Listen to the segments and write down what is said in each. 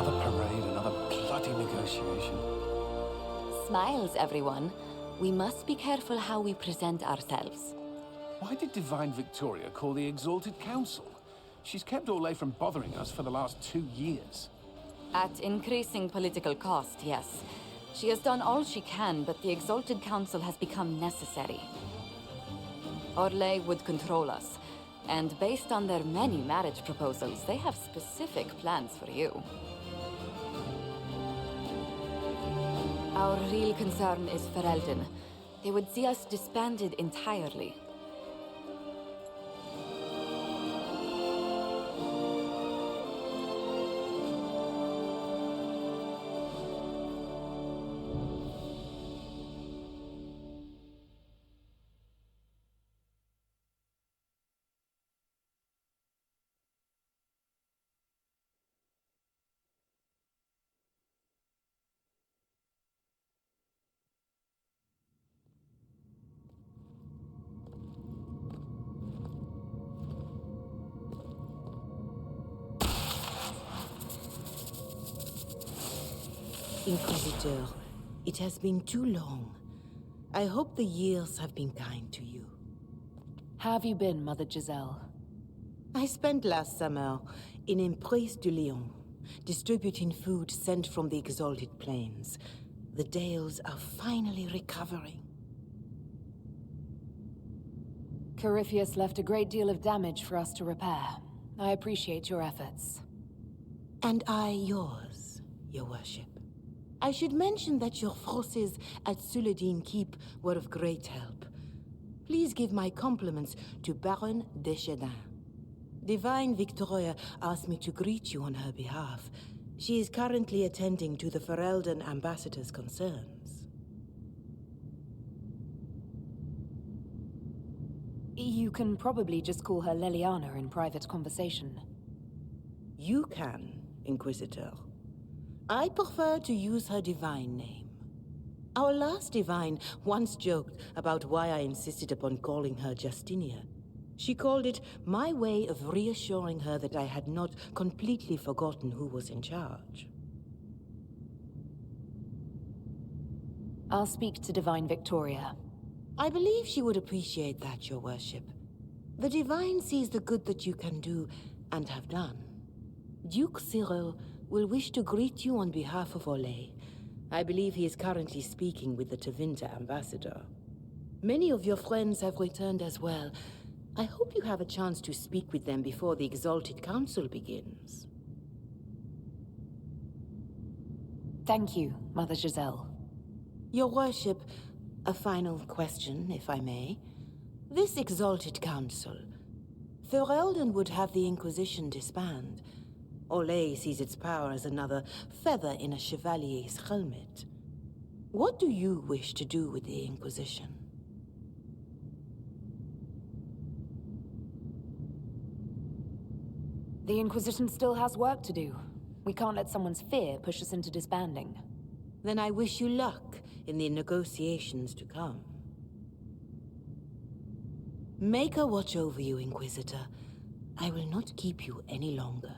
Another parade, another bloody negotiation. Smiles, everyone. We must be careful how we present ourselves. Why did Divine Victoria call the Exalted Council? She's kept Orlais from bothering us for the last 2 years. At increasing political cost, yes. She has done all she can, but the Exalted Council has become necessary. Orlais would control us, and based on their many marriage proposals, they have specific plans for you. Our real concern is Ferelden. They would see us disbanded entirely. Inquisitor, it has been too long. I hope the years have been kind to you. How have you been, Mother Giselle? I spent last summer in Emprise de Lyon, distributing food sent from the Exalted Plains. The Dales are finally recovering. Corypheus left a great deal of damage for us to repair. I appreciate your efforts. And I yours, Your Worship. I should mention that your forces at Suladin Keep were of great help. Please give my compliments to Baron Deschedin. Divine Victoria asked me to greet you on her behalf. She is currently attending to the Ferelden ambassador's concerns. You can probably just call her Leliana in private conversation. You can, Inquisitor. I prefer to use her divine name. Our last divine once joked about why I insisted upon calling her Justinia. She called it my way of reassuring her that I had not completely forgotten who was in charge. I'll speak to Divine Victoria. I believe she would appreciate that, Your Worship. The Divine sees the good that you can do and have done. Duke Cyril will wish to greet you on behalf of Orlais. I believe he is currently speaking with the Tevinter ambassador. Many of your friends have returned as well. I hope you have a chance to speak with them before the Exalted Council begins. Thank you, Mother Giselle. Your Worship, a final question, if I may. This Exalted Council, Ferelden would have the Inquisition disband. Orlais sees its power as another feather in a chevalier's helmet. What do you wish to do with the Inquisition? The Inquisition still has work to do. We can't let someone's fear push us into disbanding. Then I wish you luck in the negotiations to come. Make her watch over you, Inquisitor. I will not keep you any longer.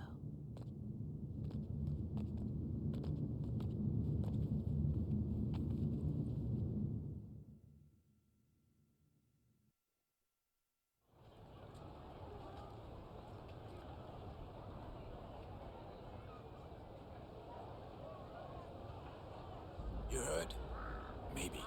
You heard? Maybe.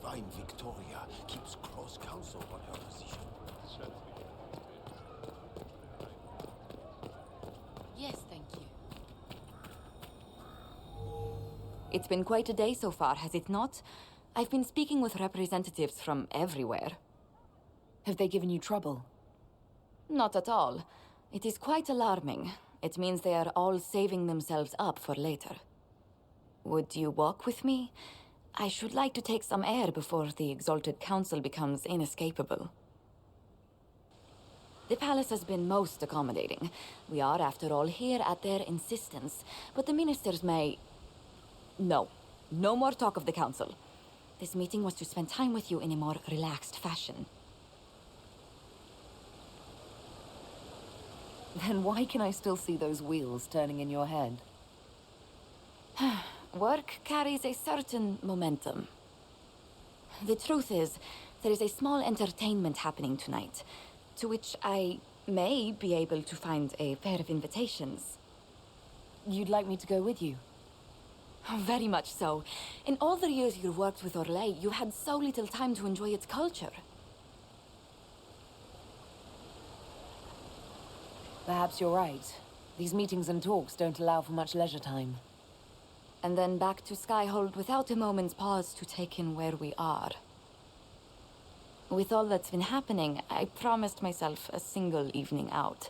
Divine Victoria keeps close counsel on her position. Yes, thank you. It's been quite a day so far, has it not? I've been speaking with representatives from everywhere. Have they given you trouble? Not at all. It is quite alarming. It means they are all saving themselves up for later. Would you walk with me? I should like to take some air before the Exalted Council becomes inescapable. The palace has been most accommodating. We are, after all, here at their insistence. But the ministers may... No. No more talk of the council. This meeting was to spend time with you in a more relaxed fashion. Then why can I still see those wheels turning in your head? Work carries a certain momentum. The truth is, there is a small entertainment happening tonight, to which I may be able to find a pair of invitations. You'd like me to go with you? Very much so. In all the years you worked with Orlais, you had so little time to enjoy its culture. Perhaps you're right. These meetings and talks don't allow for much leisure time. And then back to Skyhold without a moment's pause to take in where we are. With all that's been happening, I promised myself a single evening out.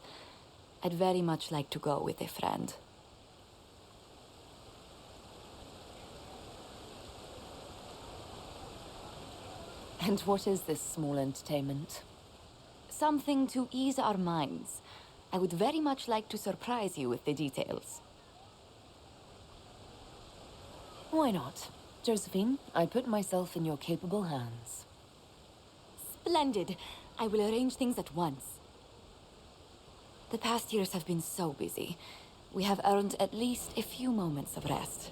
I'd very much like to go with a friend. And what is this small entertainment? Something to ease our minds. I would very much like to surprise you with the details. Why not? Josephine, I put myself in your capable hands. Splendid! I will arrange things at once. The past years have been so busy. We have earned at least a few moments of rest.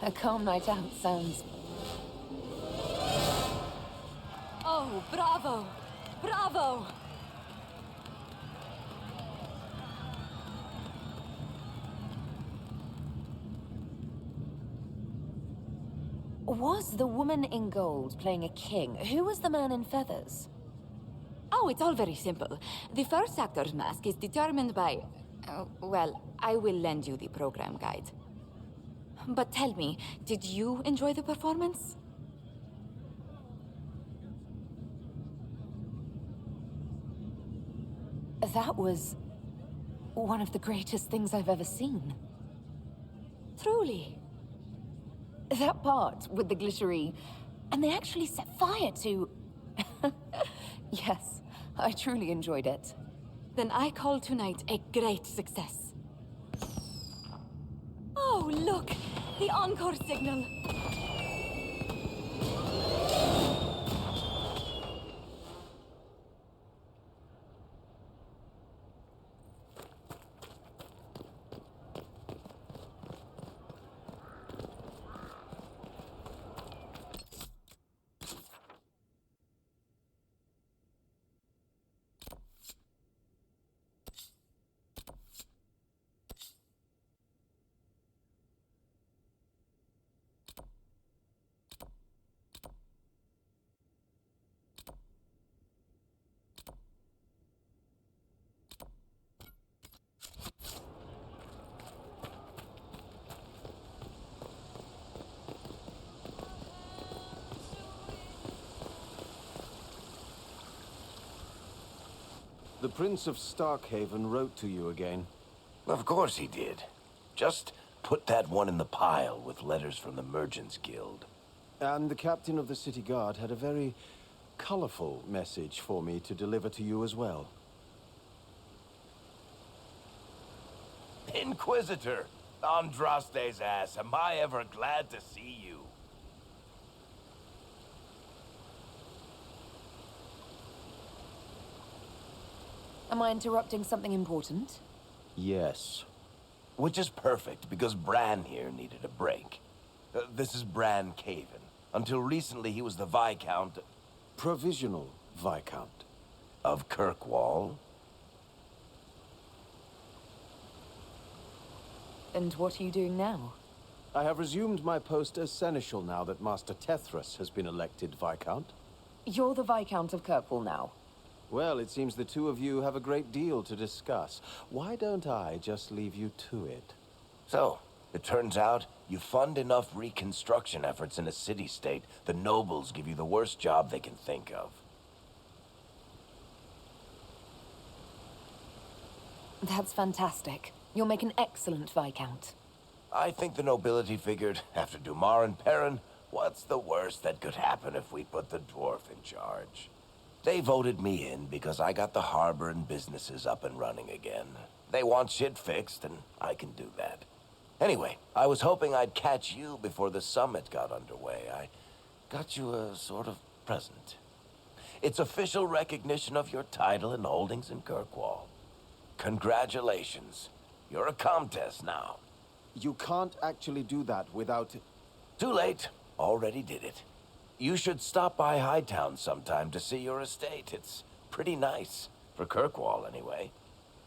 A calm night out sounds... Oh, bravo! Bravo! Was the woman in gold playing a king? Who was the man in feathers? Oh, it's all very simple. The first actor's mask is determined by... well, I will lend you the program guide. But tell me, did you enjoy the performance? That was... one of the greatest things I've ever seen. Truly. That part with the glittery... and they actually set fire to... Yes, I truly enjoyed it. Then I call tonight a great success. Oh, look! The encore signal! The Prince of Starkhaven wrote to you again. Of course he did. Just put that one in the pile with letters from the Merchants Guild. And the captain of the city guard had a very colorful message for me to deliver to you as well. Inquisitor! Andraste's ass, am I ever glad to see you? Am I interrupting something important? Yes. Which is perfect, because Bran here needed a break. This is Bran Caven. Until recently, he was the Viscount... Provisional Viscount. of Kirkwall. And what are you doing now? I have resumed my post as Seneschal now that Master Tethras has been elected Viscount. You're the Viscount of Kirkwall now. Well, it seems the two of you have a great deal to discuss. Why don't I just leave you to it? So, it turns out, you fund enough reconstruction efforts in a city-state, the nobles give you the worst job they can think of. That's fantastic. You'll make an excellent Viscount. I think the nobility figured, after Dumar and Perrin, what's the worst that could happen if we put the dwarf in charge? They voted me in because I got the harbor and businesses up and running again. They want shit fixed, and I can do that. Anyway, I was hoping I'd catch you before the summit got underway. I got you a sort of present. It's official recognition of your title and holdings in Kirkwall. Congratulations. You're a Comtesse now. You can't actually do that without... Too late. Already did it. You should stop by Hightown sometime to see your estate. It's pretty nice. For Kirkwall, anyway.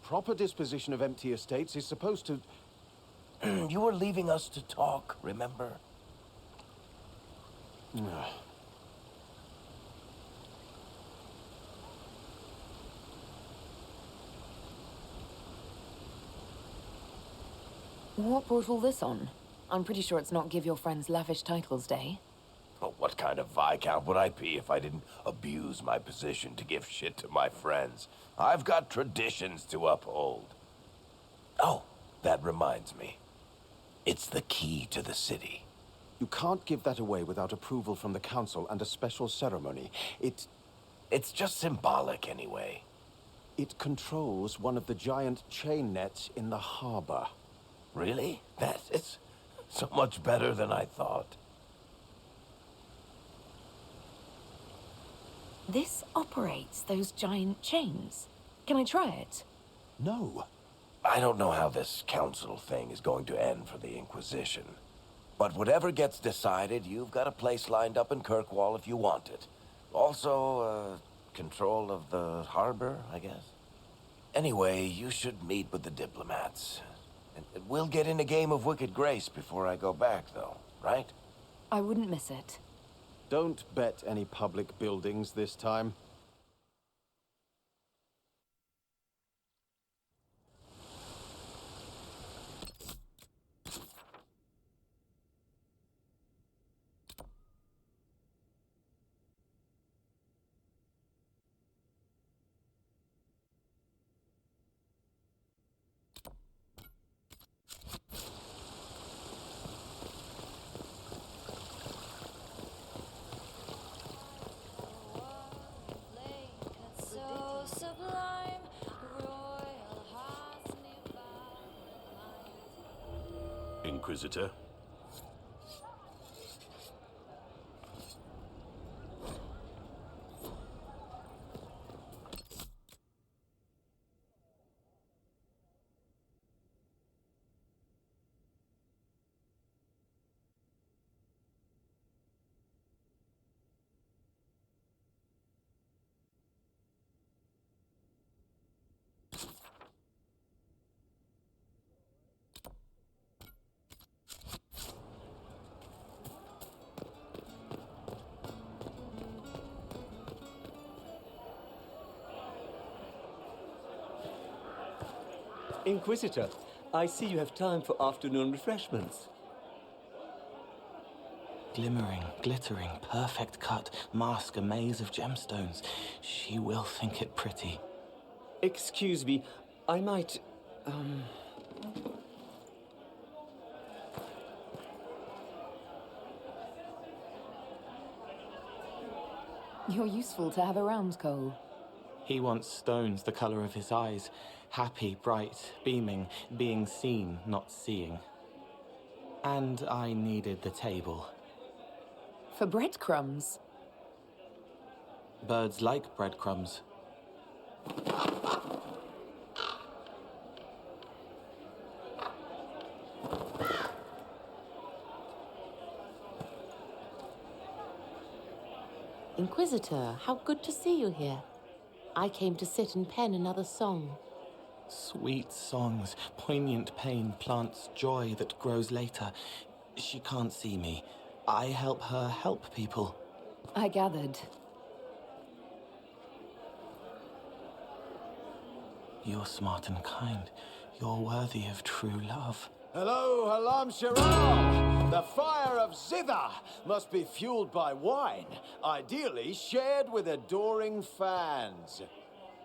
Proper disposition of empty estates is supposed to... You were leaving us to talk, remember? What brought all this on? I'm pretty sure it's not Give Your Friends Lavish Titles Day. Well, what kind of Viscount would I be if I didn't abuse my position to give shit to my friends? I've got traditions to uphold. Oh, that reminds me. It's the key to the city. You can't give that away without approval from the council and a special ceremony. It's just symbolic anyway. It controls one of the giant chain nets in the harbor. Really? It's so much better than I thought. This operates those giant chains. Can I try it? No. I don't know how this council thing is going to end for the Inquisition. But whatever gets decided, you've got a place lined up in Kirkwall if you want it. Also, control of the harbor, I guess. Anyway, you should meet with the diplomats. And we'll get in a game of Wicked Grace before I go back, though, right? I wouldn't miss it. Don't bet any public buildings this time. Inquisitor. Inquisitor, I see you have time for afternoon refreshments. Glimmering, glittering, perfect cut, mask a maze of gemstones. She will think it pretty. Excuse me, I might, You're useful to have around, Cole. He wants stones the color of his eyes. Happy, bright, beaming, being seen, not seeing. And I needed the table. For breadcrumbs. Birds like breadcrumbs. Inquisitor, how good to see you here. I came to sit and pen another song. Sweet songs, poignant pain plants joy that grows later. She can't see me. I help her help people. I gathered. You're smart and kind. You're worthy of true love. Hello, Halam Shirar! The fire of Zither must be fueled by wine, ideally shared with adoring fans.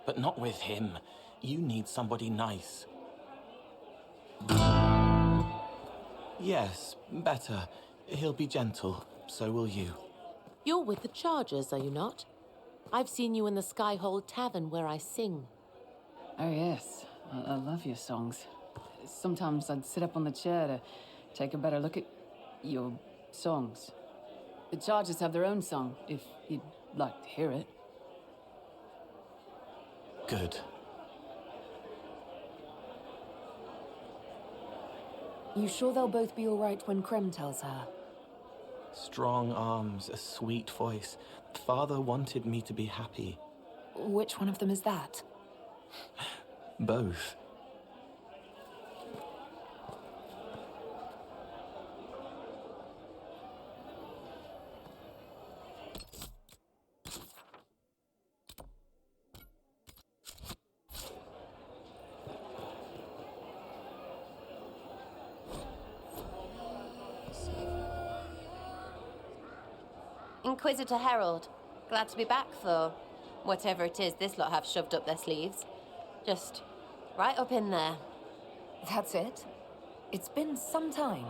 But not with him. You need somebody nice. Yes, better. He'll be gentle, so will you. You're with the Chargers, are you not? I've seen you in the Skyhold Tavern where I sing. Oh, yes. I love your songs. Sometimes I'd sit up on the chair to take a better look at your songs. The Chargers have their own song, if you'd like to hear it. Good. You sure they'll both be all right when Krem tells her? Strong arms, a sweet voice. Father wanted me to be happy. Which one of them is that? Both. Inquisitor Herald, glad to be back for whatever it is this lot have shoved up their sleeves. Just right up in there. That's it? It's been some time.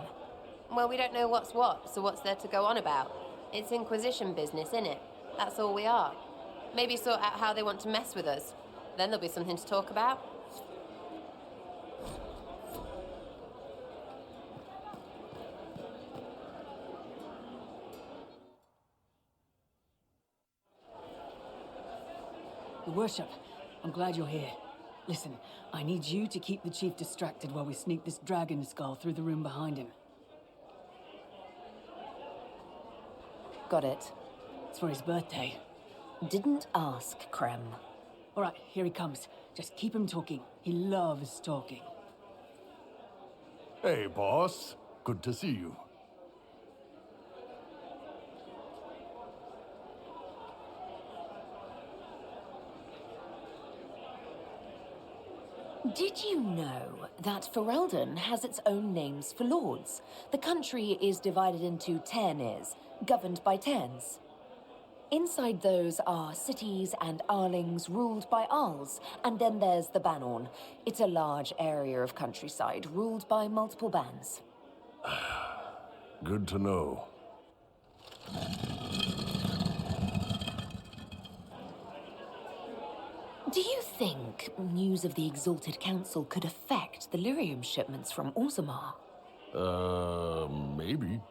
Well, we don't know what's what, so what's there to go on about? It's Inquisition business, innit? That's all we are. Maybe sort out how they want to mess with us. Then there'll be something to talk about. Your Worship, I'm glad you're here. Listen, I need you to keep the Chief distracted while we sneak this dragon skull through the room behind him. Got it. It's for his birthday. Didn't ask, Krem. All right, here he comes. Just keep him talking. He loves talking. Hey, boss. Good to see you. Did you know that Ferelden has its own names for lords? The country is divided into Ternes, governed by Terns. Inside those are cities and Arlings ruled by Arls, and then there's the Banorn. It's a large area of countryside ruled by multiple bans. Good to know. Do you think news of the Exalted Council could affect the lyrium shipments from Orzammar? Maybe.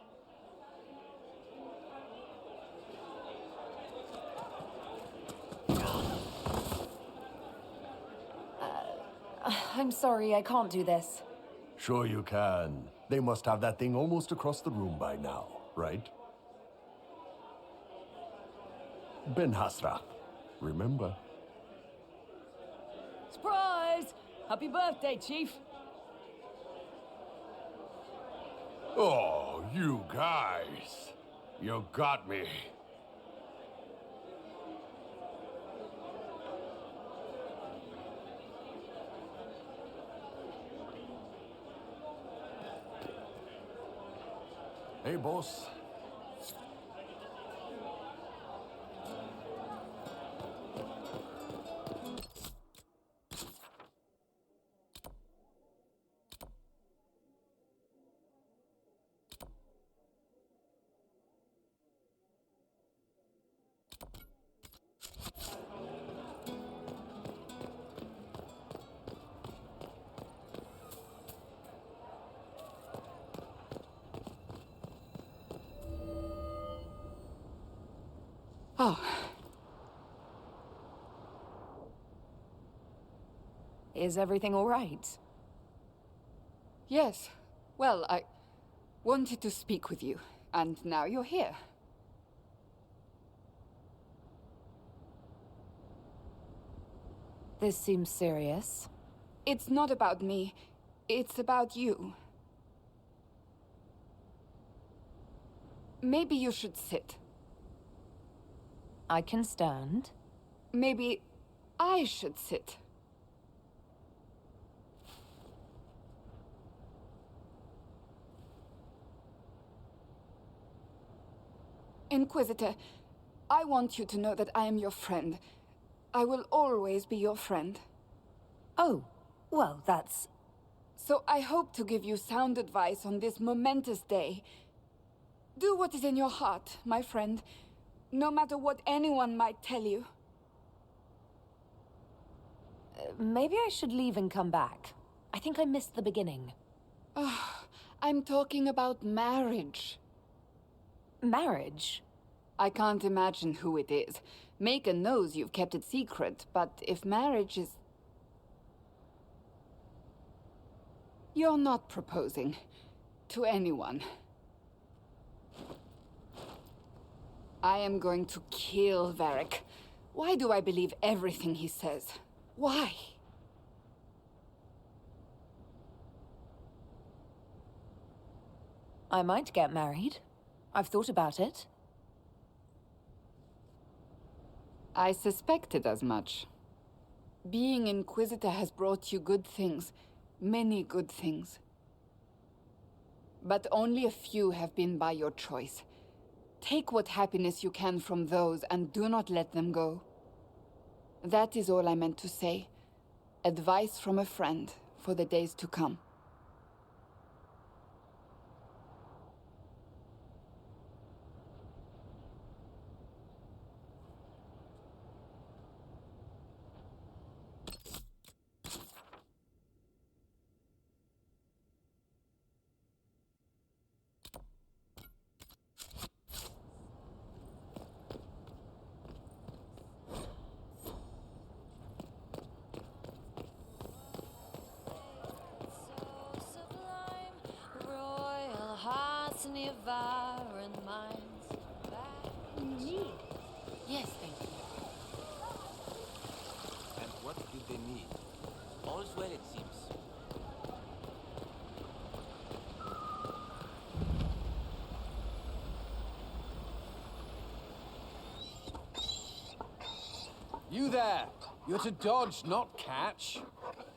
I'm sorry, I can't do this. Sure you can. They must have that thing almost across the room by now, right? Ben Hasra, remember? Surprise! Happy birthday, Chief! Oh, you guys. You got me. Hey, boss. Oh. Is everything all right? Yes. Well, I wanted to speak with you, and now you're here. This seems serious. It's not about me. It's about you. Maybe you should sit. I can stand. Maybe I should sit. Inquisitor, I want you to know that I am your friend. I will always be your friend. Oh, well, that's... So I hope to give you sound advice on this momentous day. Do what is in your heart, my friend, no matter what anyone might tell you. Maybe I should leave and come back. I think I missed the beginning. I'm talking about marriage. Marriage? I can't imagine who it is. Macon knows you've kept it secret, but if marriage is... You're not proposing to anyone. I am going to kill Varric. Why do I believe everything he says? Why? I might get married. I've thought about it. I suspected as much. Being Inquisitor has brought you good things. Many good things. But only a few have been by your choice. Take what happiness you can from those and do not let them go. That is all I meant to say. Advice from a friend for the days to come. Yes, thank you. And what did they need? All's well, it seems. You there! You're to dodge, not catch.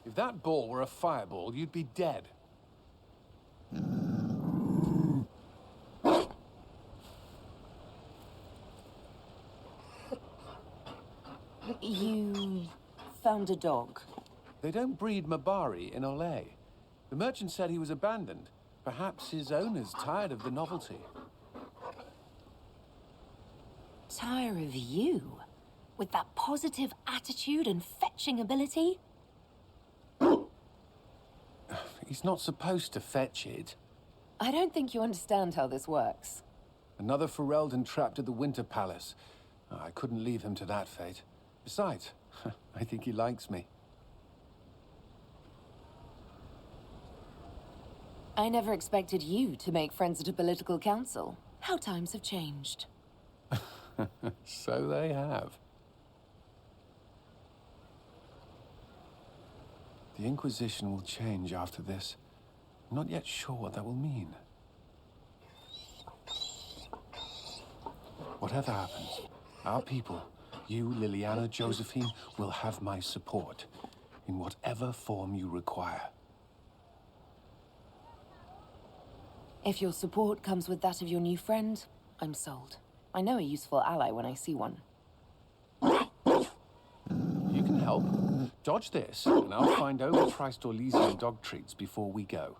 If that ball were a fireball, you'd be dead. You found a dog? They don't breed Mabari in Olay. The merchant said he was abandoned. Perhaps his owner's tired of the novelty. Tire of you? With that positive attitude and fetching ability? He's not supposed to fetch it. I don't think you understand how this works. Another Ferelden trapped at the Winter Palace. I couldn't leave him to that fate. Besides, I think he likes me. I never expected you to make friends at a political council. How times have changed. So they have. The Inquisition will change after this. I'm not yet sure what that will mean. Whatever happens, our people, you, Liliana, Josephine, will have my support in whatever form you require. If your support comes with that of your new friend, I'm sold. I know a useful ally when I see one. You can help. Dodge this, and I'll find overpriced Orlesian dog treats before we go.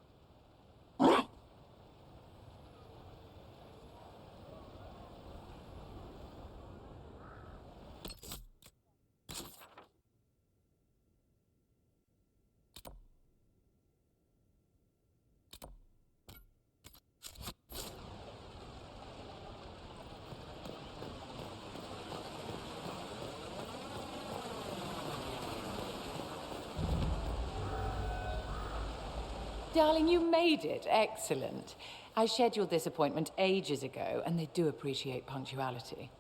Darling, you made it. Excellent. I scheduled this appointment ages ago, and they do appreciate punctuality.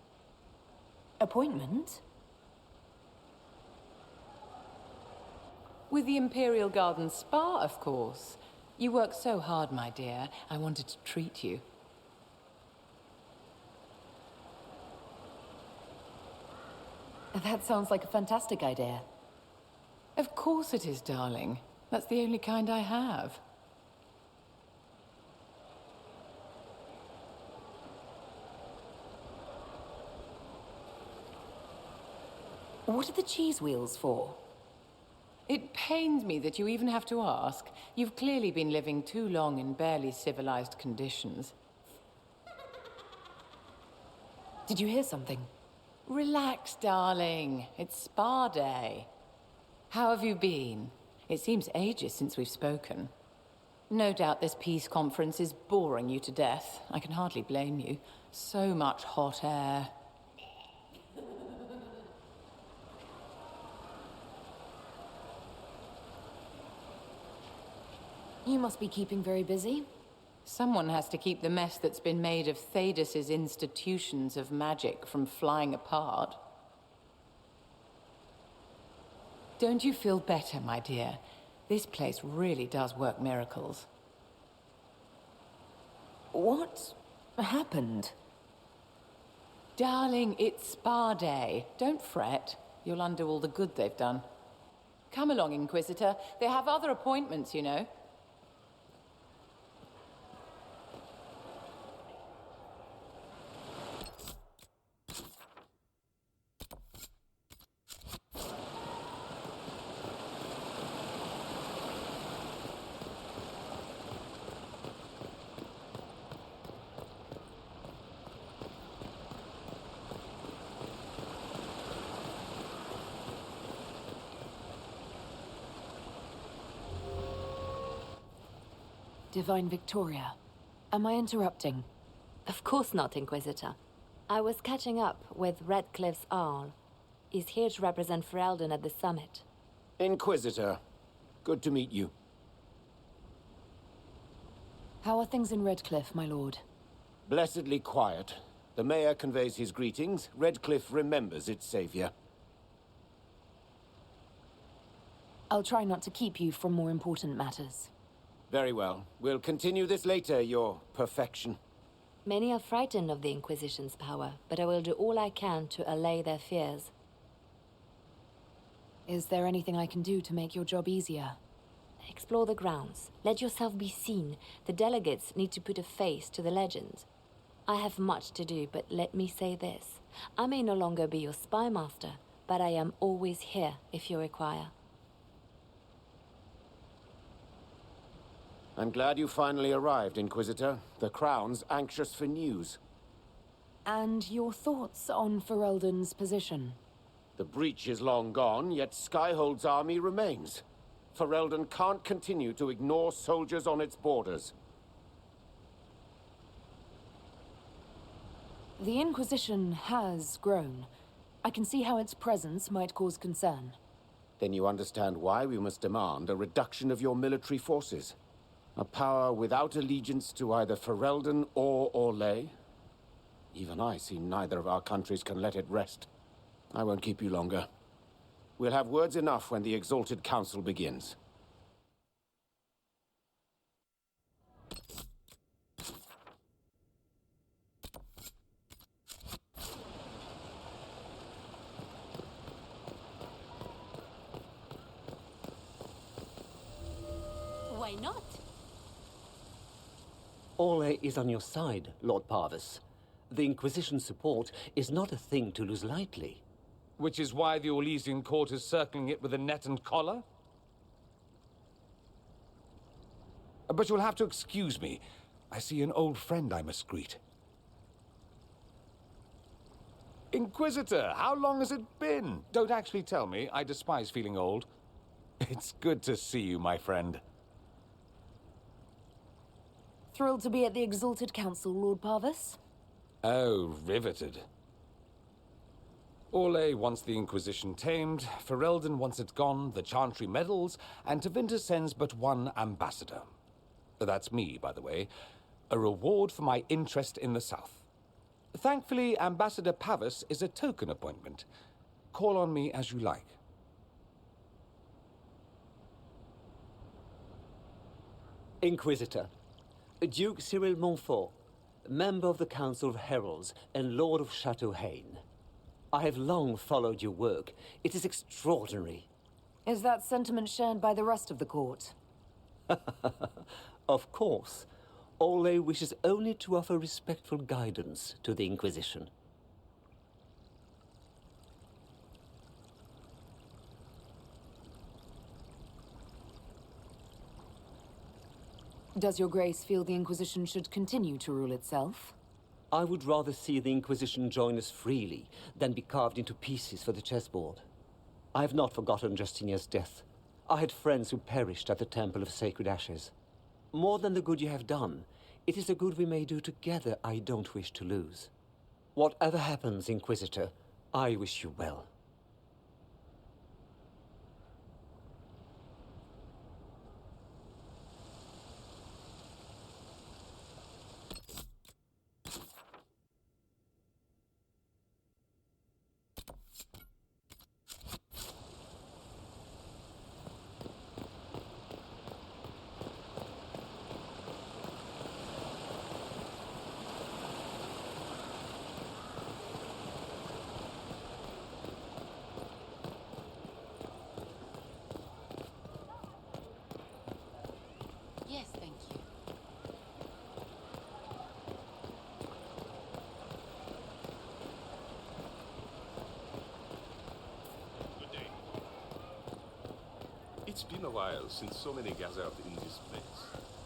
Appointment? With the Imperial Garden Spa, of course. You work so hard, my dear. I wanted to treat you. That sounds like a fantastic idea. Of course it is, darling. That's the only kind I have. What are the cheese wheels for? It pains me that you even have to ask. You've clearly been living too long in barely civilized conditions. Did you hear something? Relax, darling. It's spa day. How have you been? It seems ages since we've spoken. No doubt this peace conference is boring you to death. I can hardly blame you. So much hot air. You must be keeping very busy. Someone has to keep the mess that's been made of Thadis's institutions of magic from flying apart. Don't you feel better, my dear? This place really does work miracles. What happened? Darling, it's spa day. Don't fret. You'll undo all the good they've done. Come along, Inquisitor. They have other appointments, you know. Divine Victoria, am I interrupting? Of course not, Inquisitor. I was catching up with Redcliffe's Arl. He's here to represent Ferelden at the summit. Inquisitor, good to meet you. How are things in Redcliffe, my lord? Blessedly quiet. The mayor conveys his greetings. Redcliffe remembers its savior. I'll try not to keep you from more important matters. Very well. We'll continue this later, your perfection. Many are frightened of the Inquisition's power, but I will do all I can to allay their fears. Is there anything I can do to make your job easier? Explore the grounds. Let yourself be seen. The delegates need to put a face to the legend. I have much to do, but let me say this. I may no longer be your spy master, but I am always here if you require. I'm glad you finally arrived, Inquisitor. The Crown's anxious for news. And your thoughts on Ferelden's position? The breach is long gone, yet Skyhold's army remains. Ferelden can't continue to ignore soldiers on its borders. The Inquisition has grown. I can see how its presence might cause concern. Then you understand why we must demand a reduction of your military forces. A power without allegiance to either Ferelden or Orlais? Even I see neither of our countries can let it rest. I won't keep you longer. We'll have words enough when the Exalted Council begins. Why not? Orlais is on your side, Lord Parvis. The Inquisition's support is not a thing to lose lightly. Which is why the Orlesian court is circling it with a net and collar? But you'll have to excuse me. I see an old friend I must greet. Inquisitor, how long has it been? Don't actually tell me. I despise feeling old. It's good to see you, my friend. Thrilled to be at the Exalted Council, Lord Parvis? Oh, riveted. Orlais wants the Inquisition tamed, Ferelden wants it gone, the Chantry meddles, and Tevinter sends but one ambassador. That's me, by the way. A reward for my interest in the South. Thankfully, Ambassador Pavis is a token appointment. Call on me as you like. Inquisitor, Duke Cyril Montfort, member of the Council of Heralds and Lord of Chateau Haine. I have long followed your work. It is extraordinary. Is that sentiment shared by the rest of the court? Of course. Orlais wishes only to offer respectful guidance to the Inquisition. Does your grace feel the Inquisition should continue to rule itself? I would rather see the Inquisition join us freely than be carved into pieces for the chessboard. I have not forgotten Justinia's death. I had friends who perished at the Temple of Sacred Ashes. More than the good you have done, it is the good we may do together I don't wish to lose. Whatever happens, Inquisitor, I wish you well. Yes, thank you. Good day. It's been a while since so many gathered in this place.